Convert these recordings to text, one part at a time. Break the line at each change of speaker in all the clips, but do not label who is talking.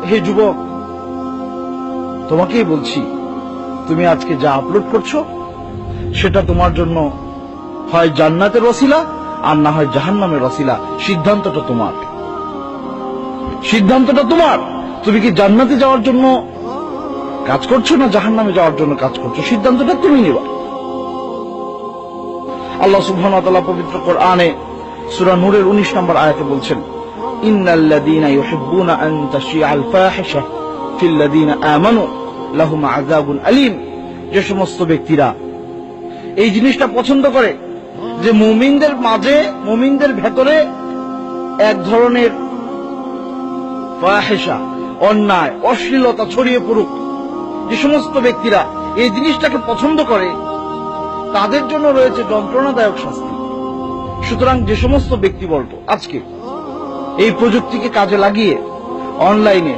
হে যুবক, তোমাকেই বলছি, তুমি আজকে যা আপলোড করছো সেটা তোমার জন্য হয় জান্নাতের ওসিলা আর না হয় জাহান্নামের ওসিলা। সিদ্ধান্তটা তোমার, সিদ্ধান্তটা তোমার। তুমি কি জান্নাতে যাওয়ার জন্য কাজ করছো না জাহান্নামে যাওয়ার জন্য কাজ করছো? সিদ্ধান্তটা তুমি নিবা। আল্লাহ সুবহানাহু ওয়া তাআলা পবিত্র কোরআনে সূরা নূরের 19 নম্বর আয়াতে বলছেন, ইন্নাল্লাযীনা ইউহিব্বুনা আন তাশিআল ফাহিশা ফিল্লাযীনা আমানু লাহুম আযাবুন আলীম। যে সমস্ত ব্যক্তিরা এই জিনিসটা পছন্দ করে যে মুমিনদের মাঝে, মুমিনদের ভেতরে এক ধরনের ফাহিশা, অন্যায়, অশ্লীলতা ছড়িয়ে পড়ুক, যে সমস্ত ব্যক্তিরা এই জিনিসটাকে পছন্দ করে তাদের জন্য রয়েছে যন্ত্রণাদায়ক শাস্তি। সুতরাং যে সমস্ত ব্যক্তিবর্গ আজকে এই প্রযুক্তিকে কাজে লাগিয়ে অনলাইনে,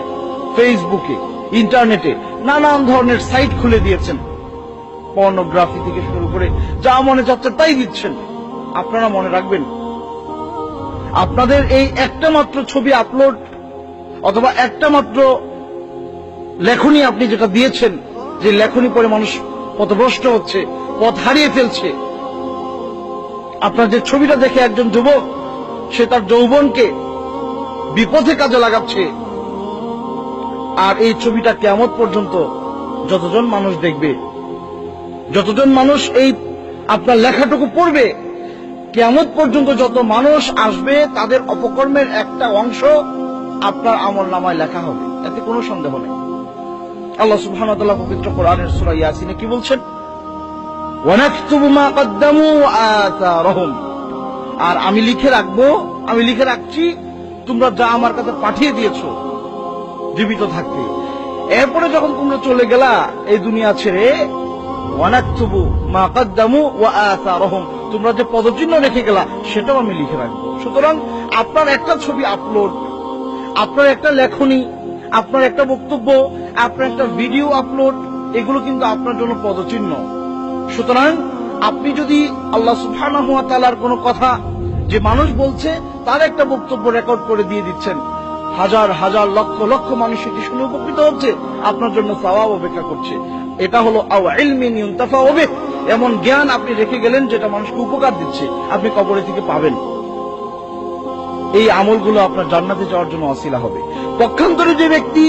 ফেসবুকে, ইন্টারনেটে নানান ধরনের সাইট খুলে দিয়েছেন, পর্নোগ্রাফি থেকে শুরু করে যা মনে চাচ্ছে তাই দিচ্ছেন, আপনারা মনে রাখবেন, আপনাদের এই একটা মাত্র ছবি আপলোড অথবা একটা মাত্র লেখনী আপনি যেটা দিয়েছেন, যে লেখনী পড়ে মানুষ পথভ্রষ্ট হচ্ছে, পথ হারিয়ে ফেলছে, আপনার যে ছবিটা দেখে একজন যুবক সে তার যৌবনকে বিপথে কাজে লাগাচ্ছে, আর এই ছবিটা কিয়ামত পর্যন্ত যতজন মানুষ দেখবে, যতজন মানুষ এই আপনার লেখাটুকু পড়বে, কিয়ামত পর্যন্ত যত মানুষ আসবে তাদের অপকর্মের একটা অংশ আপনার আমলনামায় লেখা হবে, এতে কোনো সন্দেহ নেই। আল্লাহ সুবহানাহু ওয়া তাআলা পবিত্র কোরআনের সূরা ইয়াসিনে কি বলছেন? ওয়ানাকতুবু মা কদ্দামু ওয়া আতারহুম। আর আমি লিখে রাখবো, আমি লিখে রাখছি তোমরা যা আমার কাছে পাঠিয়ে দিয়েছো জীবিত থাকতে। এরপরে যখন তোমরা চলে গেলা এই দুনিয়া ছেড়ে, ওয়ানাকতুবু মা কদ্দামু ওয়া আতারহুম, তোমরা যে পদচিহ্ন রেখে গেলা সেটাও আমি লিখে রাখবো। সুতরাং আপনার একটা ছবি আপলোড, আপনার একটা লেখনী, আপনার একটা বক্তব্য, আপনার একটা ভিডিও আপলোড, এগুলো কিন্তু আপনার জন্য পদচিহ্ন। সুতরাং আপনি যদি আল্লাহ সুবহানাহু ওয়া তাআলার কোনো কথা যে মানুষ বলছে তার একটা বক্তব্য রেকর্ড করে দিয়ে দিচ্ছেন, হাজার হাজার লক্ষ লক্ষ মানুষ সেটি শুনে উপকৃত হচ্ছে, আপনার জন্য সওয়াব অপেক্ষা করছে। এটা হলো আও ইলমিন ইউনতাফাউ বিহি, এমন জ্ঞান আপনি রেখে গেলেন যেটা মানুষকে উপকার দিচ্ছে, আপনি কবরে থেকে পাবেন। এই আমলগুলো আপনার জান্নাতে যাওয়ার জন্য ওসিলা হবে। পক্ষান্তরে যে ব্যক্তি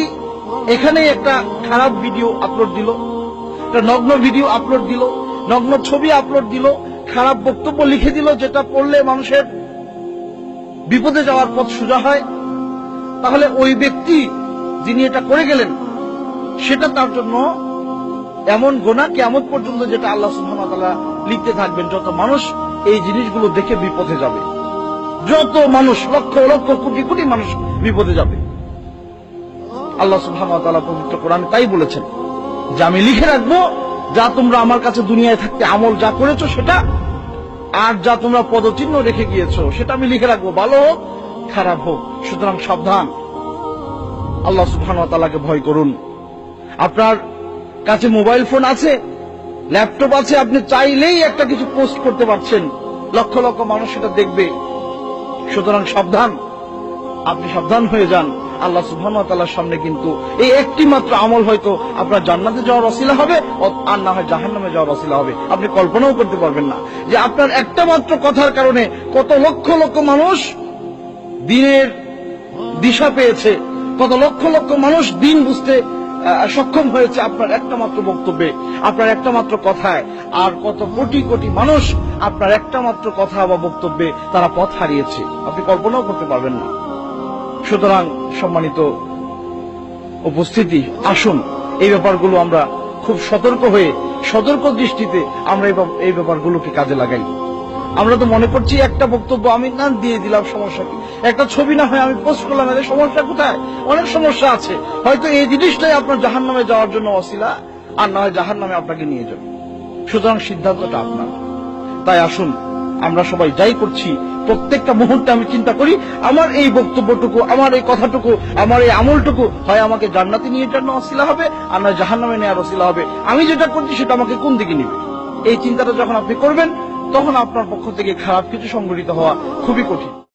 এখানে একটা খারাপ ভিডিও আপলোড দিল, একটা নগ্ন ভিডিও আপলোড দিল, নগ্ন ছবি আপলোড দিল, খারাপ বক্তব্য লিখে দিল যেটা পড়লে মানুষের বিপদে যাওয়ার পথ সোজা হয়, তাহলে ওই ব্যক্তি যিনি এটা করে গেলেন সেটা তার জন্য এমন গুনাহ কিয়ামত পর্যন্ত, যেটা আল্লাহ সুবহানাহু ওয়া তাআলা লিখতে থাকবেন। যত মানুষ এই জিনিসগুলো দেখে বিপদে যাবে, যত মানুষ, লক্ষ লক্ষ কোটি কোটি মানুষ বিপদে যাবে। আল্লাহ সুবহানাহু ওয়া তাআলা পবিত্র কোরআনে তাই বলেছেন যে আমি লিখে রাখবো যা তোমরা আমার কাছে দুনিয়ায় থাকতে আমল যা করেছো সেটা, আর যা তোমরা পদচিহ্ন রেখে গিয়েছো সেটা আমি লিখে রাখবো, ভালো হোক খারাপ হোক। সুতরাং সাবধান, আল্লাহ সুবহানাহু ওয়া তাআলাকে ভয় করুন। আপনার কাছে মোবাইল ফোন আছে, ল্যাপটপ আছে, আপনি চাইলেই একটা কিছু পোস্ট করতে পারছেন, লক্ষ লক্ষ মানুষ সেটা দেখবে। সুতরাং সাবধান, আপনি সাবধান হয়ে যান। আল্লাহ সুবহানাহু ওয়া তাআলার সামনে কিন্তু এই একটি মাত্র আমল হয়তো আপনার জান্নাতে যাওয়ার ওসিলা হবে, আর না হয় জাহান্নামে যাওয়ার ওসিলা হবে। আপনি কল্পনাও করতে পারবেন না যে আপনার একটা মাত্র কথার কারণে কত লক্ষ লক্ষ মানুষ দিনের দিশা পেয়েছে, কত লক্ষ লক্ষ মানুষ দিন বুঝতে সক্ষম হয়েছে আপনার একটা মাত্র বক্তব্যে, আপনার একটা মাত্র কথায়, আর কত কোটি কোটি মানুষ আপনার একটা মাত্র কথা বা বক্তব্যে তারা পথ হারিয়েছে, আপনি কল্পনাও করতে পারবেন না। সুতরাং সম্মানিত উপস্থিতি, আসুন এই ব্যাপারগুলো আমরা খুব সতর্ক হয়ে, সতর্ক দৃষ্টিতে আমরা এই ব্যাপারগুলোকে কাজে লাগাই। আমরা তো মনে করছি একটা বক্তব্য আমি না দিয়ে দিলাম, সমস্যা কি? একটা ছবি না হয় আমি পোস্ট করলাম, এর সমস্যা কোথায়? অনেক সমস্যা আছে। হয়তো এই জিনিসটাই আপনার জাহান্নামে যাওয়ার জন্য ওসিলা, আর না হয় জাহান্নামে আপনাকে নিয়ে যাবে। সুতরাং সিদ্ধান্তটা আপনার। তাই আসুন আমরা সবাই যাই করছি প্রত্যেকটা মুহূর্তে আমি চিন্তা করি আমার এই বক্তব্যটুকু, আমার এই কথাটুকু, আমার এই আমলটুকু হয় আমাকে জান্নাতে নিয়ে যাওয়ার জন্য ওসিলা হবে, আর নয় জাহান্নামে নেওয়ার ওসিলা হবে। আমি যেটা করছি সেটা আমাকে কোন দিকে নিবে, এই চিন্তাটা যখন আপনি করবেন তখন আপনার পক্ষ থেকে খারাপ কিছু সংঘটিত হওয়া খুবই কঠিন।